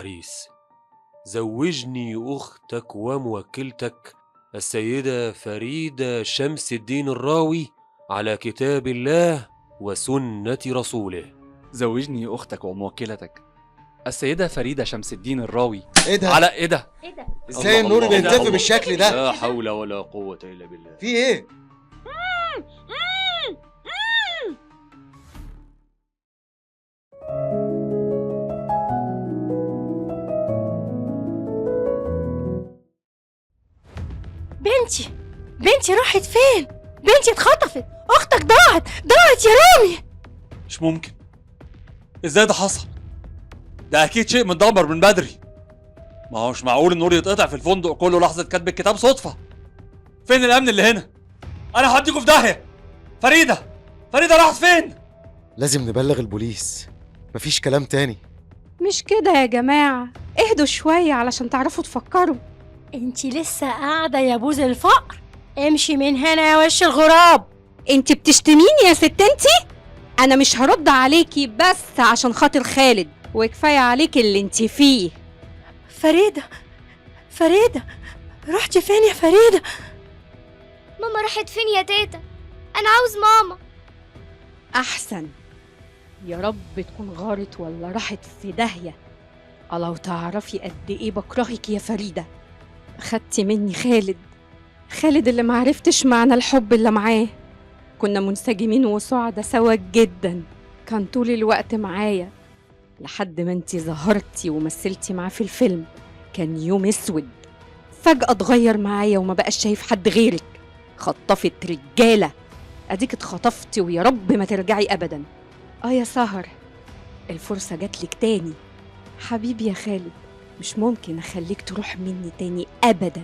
عريس، زوجني أختك وموكلتك السيدة فريدة شمس الدين الراوي على كتاب الله وسنة رسوله. زوجني أختك وموكلتك السيدة فريدة شمس الدين الراوي ايه ده؟ على ايه ده؟ ازاي النور بينطفي بالشكل ده؟ لا حول ولا قوة إلا بالله. في ايه؟ بنتي راحت فين؟ بنتي اتخطفت، اختك ضاعت يا رامي. مش ممكن، ازاي ده حصل؟ ده اكيد شيء متدمر من بدري. ما هوش معقول النور يتقطع في الفندق كله لحظة كتب الكتاب صدفة. فين الامن اللي هنا؟ انا هوديكوا في داهية. فريدة راحت فين؟ لازم نبلغ البوليس، مفيش كلام تاني. مش كده يا جماعة، اهدوا شوية علشان تعرفوا تفكروا. انتي لسه قاعدة يا بوز الفقر؟ امشي من هنا يا وش الغراب. انت بتشتميني يا ست انتي؟ انا مش هرد عليكي بس عشان خاطر خالد، وكفاية عليكي اللي انتي فيه. فريدة رحتي فين يا فريدة؟ ماما راحت فين يا تيتا؟ انا عاوز ماما. احسن، يا رب تكون غارت ولا راحت في داهية. لو تعرفي قد ايه بكرهك يا فريدة. خدتي مني خالد اللي معرفتش معنى الحب اللي معاه. كنا منسجمين وسعدة سوا جدا، كان طول الوقت معايا لحد ما انتي ظهرتي ومثلتي معاه في الفيلم. كان يوم اسود، فجأة اتغير معايا وما بقاش شايف حد غيرك. خطفت رجالة، اديك اتخطفتي ويا رب ما ترجعي ابدا. يا سهر، الفرصة جاتلك تاني. حبيبي يا خالد، مش ممكن اخليك تروح مني تاني ابدا.